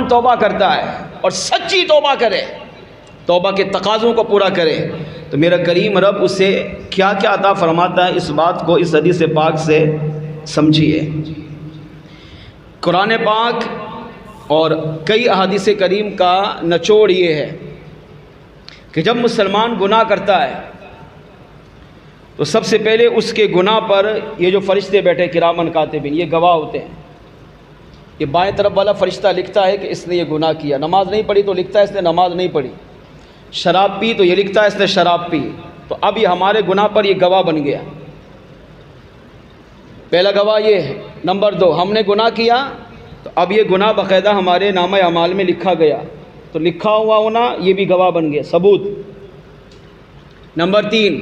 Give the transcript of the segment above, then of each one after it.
توبہ کرتا ہے اور سچی توبہ کرے، توبہ کے تقاضوں کو پورا کرے، تو میرا کریم رب اسے کیا کیا عطا فرماتا ہے، اس بات کو اس حدیث پاک سے سمجھیے۔ قرآن پاک اور کئی احادیث کریم کا نچوڑ یہ ہے کہ جب مسلمان گناہ کرتا ہے تو سب سے پہلے اس کے گناہ پر یہ جو فرشتے بیٹھے کرامن کاتبین، یہ گواہ ہوتے ہیں۔ یہ بائیں طرف والا فرشتہ لکھتا ہے کہ اس نے یہ گناہ کیا، نماز نہیں پڑھی تو لکھتا ہے اس نے نماز نہیں پڑھی، شراب پی تو یہ لکھتا ہے اس نے شراب پی۔ تو اب یہ ہمارے گناہ پر یہ گواہ بن گیا۔ پہلا گواہ یہ ہے۔ نمبر 2، ہم نے گناہ کیا تو اب یہ گناہ باقاعدہ ہمارے نامہ اعمال میں لکھا گیا، تو لکھا ہوا ہونا یہ بھی گواہ بن گیا، ثبوت۔ نمبر 3،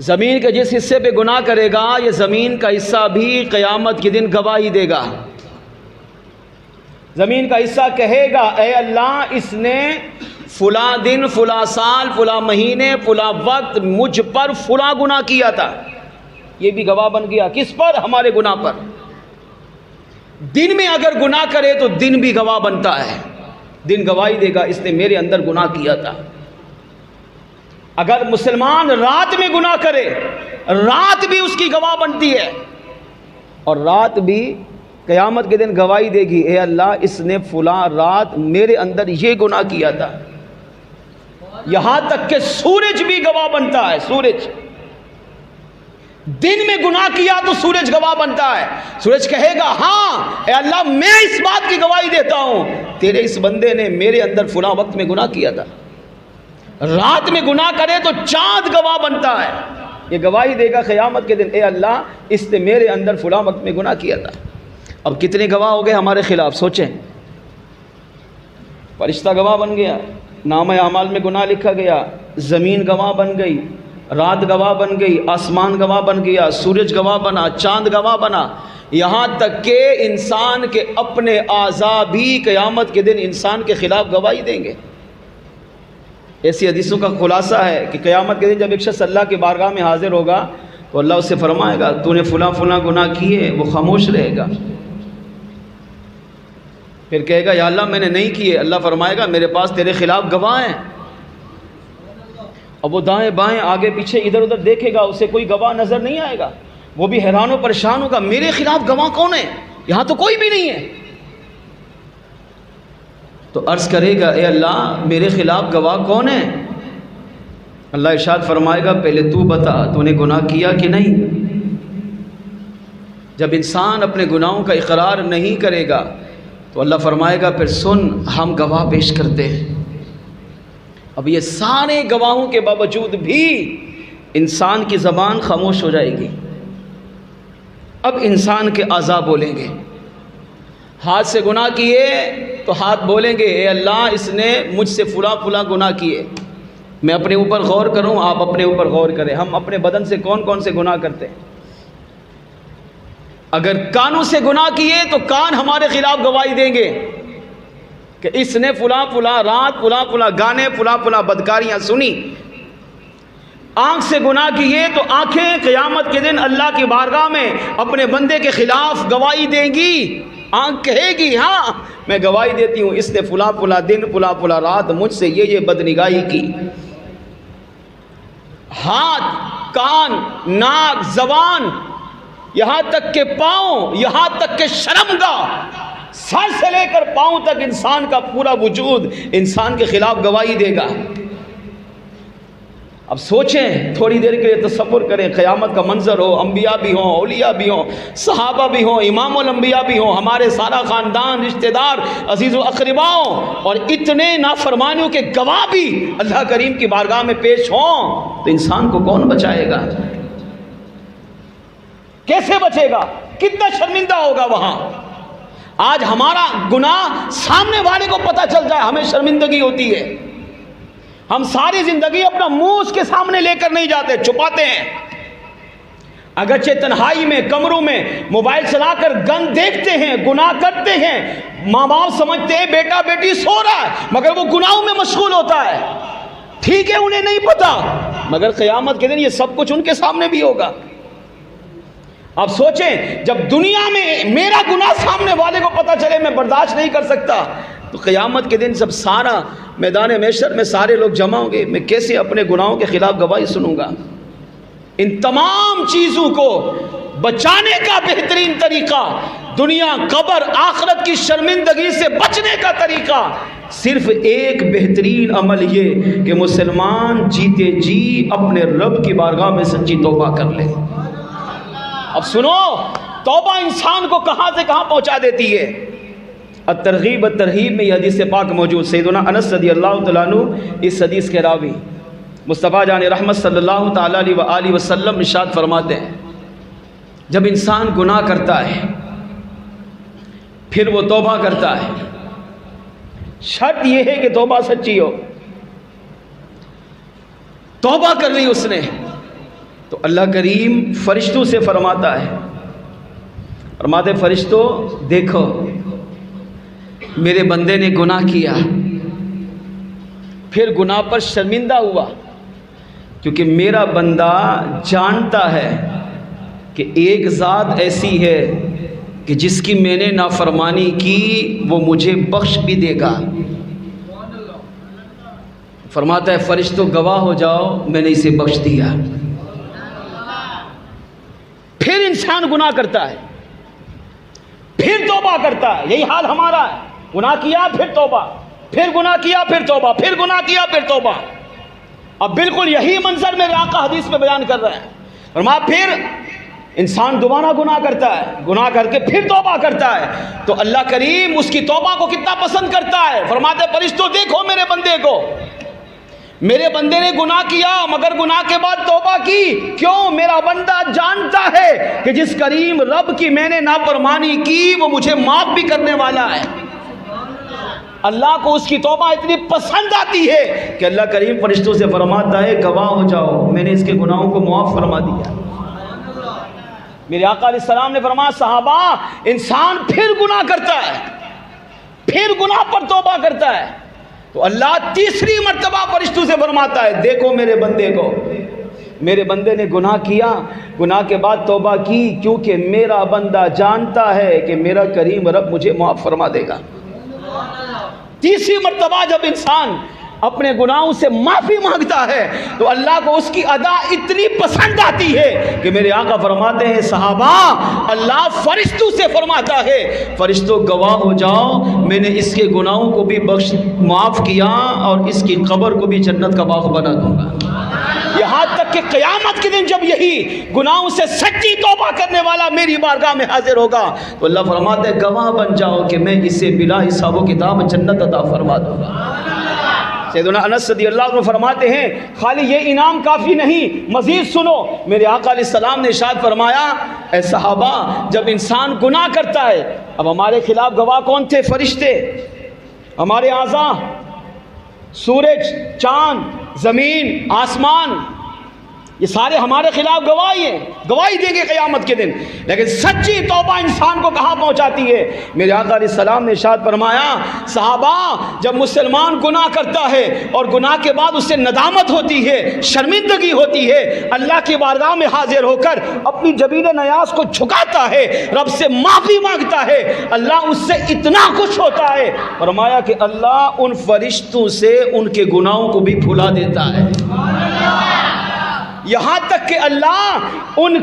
زمین کے جس حصے پہ گناہ کرے گا یہ زمین کا حصہ بھی قیامت کے دن گواہی دے گا۔ زمین کا حصہ کہے گا اے اللہ اس نے فلاں دن، فلاں سال، فلاں مہینے، فلاں وقت مجھ پر فلاں گناہ کیا تھا، یہ بھی گواہ بن گیا۔ کس پر؟ ہمارے گناہ پر۔ دن میں اگر گناہ کرے تو دن بھی گواہ بنتا ہے، دن گواہی دے گا اس نے میرے اندر گناہ کیا تھا۔ اگر مسلمان رات میں گناہ کرے رات بھی اس کی گواہ بنتی ہے، اور رات بھی قیامت کے دن گواہی دے گی اے اللہ اس نے فلاں رات میرے اندر یہ گناہ کیا تھا۔ یہاں تک کہ سورج بھی گواہ بنتا ہے۔ سورج دن میں گناہ کیا تو سورج گواہ بنتا ہے۔ سورج کہے گا ہاں اے اللہ میں اس بات کی گواہی دیتا ہوں تیرے اس بندے نے میرے اندر فلاں وقت میں گناہ کیا تھا۔ رات میں گناہ کرے تو چاند گواہ بنتا ہے، یہ گواہی دے گا قیامت کے دن اے اللہ اس نے میرے اندر فلاں وقت میں گناہ کیا تھا۔ اب کتنے گواہ ہو گئے ہمارے خلاف، سوچیں۔ فرشتہ گواہ بن گیا، نامہ اعمال میں گناہ لکھا گیا، زمین گواہ بن گئی، رات گواہ بن گئی، آسمان گواہ بن گیا، سورج گواہ بنا، چاند گواہ بنا، یہاں تک کہ انسان کے اپنے اعضاء بھی قیامت کے دن انسان کے خلاف گواہی دیں گے۔ ایسی حدیثوں کا خلاصہ ہے کہ قیامت کے دن جب ایک شخص اللہ کی بارگاہ میں حاضر ہوگا تو اللہ اس سے فرمائے گا تو نے فلاں فلاں گناہ کیے، وہ خاموش رہے گا۔ پھر کہے گا یا اللہ میں نے نہیں کیے، اللہ فرمائے گا میرے پاس تیرے خلاف گواہ ہیں۔ اب وہ دائیں بائیں آگے پیچھے ادھر ادھر دیکھے گا، اسے کوئی گواہ نظر نہیں آئے گا، وہ بھی حیران و پریشان ہوگا میرے خلاف گواہ کون ہے، یہاں تو کوئی بھی نہیں ہے۔ تو عرض کرے گا اے اللہ میرے خلاف گواہ کون ہے؟ اللہ ارشاد فرمائے گا پہلے تو بتا تو نے گناہ کیا کہ نہیں۔ جب انسان اپنے گناہوں کا اقرار نہیں کرے گا تو اللہ فرمائے گا پھر سن ہم گواہ پیش کرتے ہیں۔ اب یہ سارے گواہوں کے باوجود بھی انسان کی زبان خاموش ہو جائے گی۔ اب انسان کے اعضاء بولیں گے، ہاتھ سے گناہ کیے تو ہاتھ بولیں گے اے اللہ اس نے مجھ سے فلاں فلاں گناہ کیے، میں اپنے اوپر غور کروں آپ اپنے اوپر غور کریں۔ ہم اپنے بدن سے کون کون سے گناہ کرتے ہیں؟ اگر کانوں سے گناہ کیے تو کان ہمارے خلاف گواہی دیں گے کہ اس نے فلاں فلاں رات فلاں فلاں گانے فلاں فلاں بدکاریاں سنی۔ آنکھ سے گناہ کیے تو آنکھیں قیامت کے دن اللہ کی بارگاہ میں اپنے بندے کے خلاف گواہی دیں گی۔ آنکھ کہے گی ہاں میں گواہی دیتی ہوں اس نے فلاں فلاں دن فلاں فلاں رات مجھ سے یہ بدنگاہی کی۔ ہاتھ، کان، ناک، زبان، یہاں تک کہ پاؤں، یہاں تک کہ شرمگاہ، سر سے لے کر پاؤں تک انسان کا پورا وجود انسان کے خلاف گواہی دے گا۔ اب سوچیں تھوڑی دیر کے لیے تصور کریں، قیامت کا منظر ہو، انبیاء بھی ہوں، اولیاء بھی ہوں، صحابہ بھی ہوں، امام الانبیاء بھی ہوں، ہمارے سارا خاندان، رشتہ دار، عزیز و اقربا ہوں، اور اتنے نافرمانیوں کے گواہ بھی اللہ کریم کی بارگاہ میں پیش ہوں، تو انسان کو کون بچائے گا؟ کیسے بچے گا؟ کتنا شرمندہ ہوگا وہاں۔ آج ہمارا گناہ سامنے والے کو پتہ چل جائے ہمیں شرمندگی ہوتی ہے۔ ہم ساری زندگی اپنا منہ اس کے سامنے لے کر نہیں جاتے، چھپاتے ہیں۔ اگرچہ تنہائی میں کمروں میں موبائل چلا کر گند دیکھتے ہیں، گناہ کرتے ہیں، ماں باپ سمجھتے ہیں بیٹا بیٹی سو رہا ہے مگر وہ گناہوں میں مشغول ہوتا ہے۔ ٹھیک ہے انہیں نہیں پتا، مگر قیامت کے دن یہ سب کچھ ان کے سامنے بھی ہوگا۔ آپ سوچیں جب دنیا میں میرا گناہ سامنے والے کو پتہ چلے میں برداشت نہیں کر سکتا، تو قیامت کے دن جب سارا میدان محشر میں سارے لوگ جمع ہوں گے، میں کیسے اپنے گناہوں کے خلاف گواہی سنوں گا؟ ان تمام چیزوں کو بچانے کا بہترین طریقہ، دنیا قبر آخرت کی شرمندگی سے بچنے کا طریقہ صرف ایک بہترین عمل یہ کہ مسلمان جیتے جی اپنے رب کی بارگاہ میں سچی توبہ کر لے۔ اب سنو، توبہ انسان کو کہاں سے کہاں پہنچا دیتی ہے۔ الترغیب الترہیب میں یہ حدیث پاک موجود، سیدنا انس رضی اللہ تعالیٰ عنہ اس حدیث کے راوی، مصطفیٰ جان رحمت صلی اللہ تعالیٰ علیہ وآلہ وسلم ارشاد فرماتے ہیں جب انسان گناہ کرتا ہے پھر وہ توبہ کرتا ہے، شرط یہ ہے کہ توبہ سچی ہو۔ توبہ کر لی اس نے تو اللہ کریم فرشتوں سے فرماتا ہے، فرماتے فرشتوں دیکھو میرے بندے نے گناہ کیا، پھر گناہ پر شرمندہ ہوا، کیونکہ میرا بندہ جانتا ہے کہ ایک ذات ایسی ہے کہ جس کی میں نے نافرمانی کی وہ مجھے بخش بھی دے گا۔ فرماتا ہے فرشتوں گواہ ہو جاؤ میں نے اسے بخش دیا۔ پھر انسان گناہ کرتا ہے، پھر توبہ کرتا ہے، یہی حال ہمارا ہے، گناہ کیا پھر توبہ، پھر گناہ کیا پھر توبہ، پھر گناہ کیا پھر توبہ۔ اب بالکل یہی منظر میرے آقا حدیث میں بیان کر رہے ہیں، فرمایا پھر انسان دوبارہ گناہ کرتا ہے، گناہ کر کے پھر توبہ کرتا ہے تو اللہ کریم اس کی توبہ کو کتنا پسند کرتا ہے۔ فرماتے فرشتوں دیکھو میرے بندے کو، میرے بندے نے گناہ کیا مگر گناہ کے بعد توبہ کی، کیوں؟ میرا بندہ جانتا ہے کہ جس کریم رب کی میں نے نافرمانی کی وہ مجھے معاف بھی کرنے والا ہے۔ اللہ کو اس کی توبہ اتنی پسند آتی ہے کہ اللہ کریم فرشتوں سے فرماتا ہے گواہ ہو جاؤ میں نے اس کے گناہوں کو معاف فرما دیا۔ میرے آقا علیہ السلام نے فرمایا صحابہ انسان پھر گناہ کرتا ہے، پھر گناہ پر توبہ کرتا ہے تو اللہ تیسری مرتبہ فرشتوں سے فرماتا ہے دیکھو میرے بندے کو، میرے بندے نے گناہ کیا، گناہ کے بعد توبہ کی، کیونکہ میرا بندہ جانتا ہے کہ میرا کریم رب مجھے معاف فرما دے گا۔ تیسری مرتبہ جب انسان اپنے گناہوں سے معافی مانگتا ہے تو اللہ کو اس کی ادا اتنی پسند آتی ہے کہ میرے آقا فرماتے ہیں صحابہ اللہ فرشتوں سے فرماتا ہے فرشتوں گواہ ہو جاؤ میں نے اس کے گناہوں کو بھی معاف کیا اور اس کی قبر کو بھی جنت کا باغ بنا دوں گا۔ یہاں تک کہ قیامت کے دن جب یہی گناہوں سے سچی توبہ کرنے والا میری بارگاہ میں حاضر ہوگا تو اللہ فرماتے ہیں گواہ بن جاؤ کہ میں اسے بلا حساب و کتاب جنت عطا فرما دوں گا۔ سیدنا انس رضی اللہ عنہ فرماتے ہیں خالی یہ انعام کافی نہیں، مزید سنو، میرے آقا علیہ السلام نے ارشاد فرمایا اے صحابہ جب انسان گناہ کرتا ہے، اب ہمارے خلاف گواہ کون تھے؟ فرشتے، ہمارے اعضاء، سورج، چاند، زمین، آسمان، یہ سارے ہمارے خلاف گواہی ہیں، گواہی دیں گے قیامت کے دن، لیکن سچی توبہ انسان کو کہاں پہنچاتی ہے؟ میرے آقا علیہ السلام نے ارشاد فرمایا صحابہ جب مسلمان گناہ کرتا ہے اور گناہ کے بعد اس سے ندامت ہوتی ہے، شرمندگی ہوتی ہے، اللہ کی بارگاہ میں حاضر ہو کر اپنی جبین نیاز کو جھکاتا ہے، رب سے معافی مانگتا ہے، اللہ اس سے اتنا خوش ہوتا ہے، فرمایا کہ اللہ ان فرشتوں سے ان کے گناہوں کو بھی بھلا دیتا ہے، یہاں تک کہ اللہ ان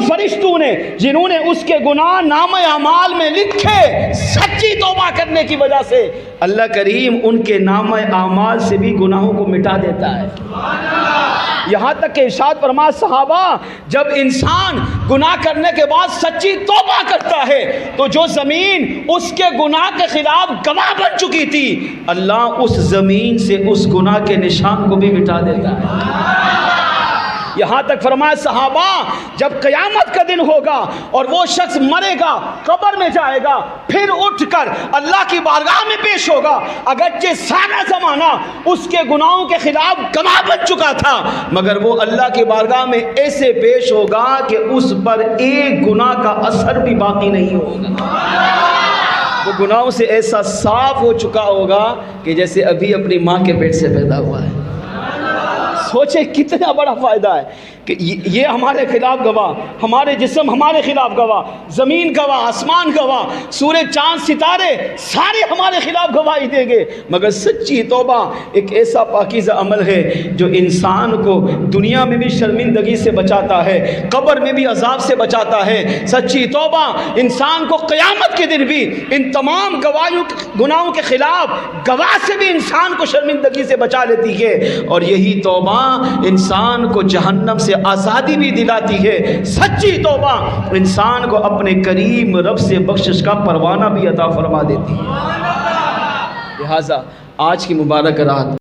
فرشتوں نے جنہوں نے اس کے گناہ نامہ اعمال میں لکھے سچی توبہ کرنے کی وجہ سے اللہ کریم ان کے نامہ اعمال سے بھی گناہوں کو مٹا دیتا ہے۔ یہاں تک کہ ارشاد فرمایا صحابہ جب انسان گناہ کرنے کے بعد سچی توبہ کرتا ہے تو جو زمین اس کے گناہ کے خلاف گواہ بن چکی تھی اللہ اس زمین سے اس گناہ کے نشان کو بھی مٹا دیتا ہے۔ یہاں تک فرمایا صحابہ جب قیامت کا دن ہوگا اور وہ شخص مرے گا، قبر میں جائے گا، پھر اٹھ کر اللہ کی بارگاہ میں پیش ہوگا، اگرچہ سارا زمانہ اس کے گناہوں کے خلاف گواہ بن چکا تھا مگر وہ اللہ کی بارگاہ میں ایسے پیش ہوگا کہ اس پر ایک گناہ کا اثر بھی باقی نہیں ہوگا، وہ گناہوں سے ایسا صاف ہو چکا ہوگا کہ جیسے ابھی اپنی ماں کے پیٹ سے پیدا ہوا ہے۔ سوچے کتنا بڑا فائدہ ہے کہ یہ ہمارے خلاف گواہ، ہمارے جسم ہمارے خلاف گواہ، زمین گواہ، آسمان گواہ، سورج چاند ستارے سارے ہمارے خلاف گواہی دیں گے، مگر سچی توبہ ایک ایسا پاکیزہ عمل ہے جو انسان کو دنیا میں بھی شرمندگی سے بچاتا ہے، قبر میں بھی عذاب سے بچاتا ہے۔ سچی توبہ انسان کو قیامت کے دن بھی ان تمام گناہوں کے خلاف گواہ سے بھی انسان کو شرمندگی سے بچا لیتی ہے، اور یہی توبہ انسان کو جہنم سے آزادی بھی دلاتی ہے۔ سچی توبہ انسان کو اپنے کریم رب سے بخشش کا پروانہ بھی عطا فرما دیتی ہے۔ لہٰذا آج کی مبارک رات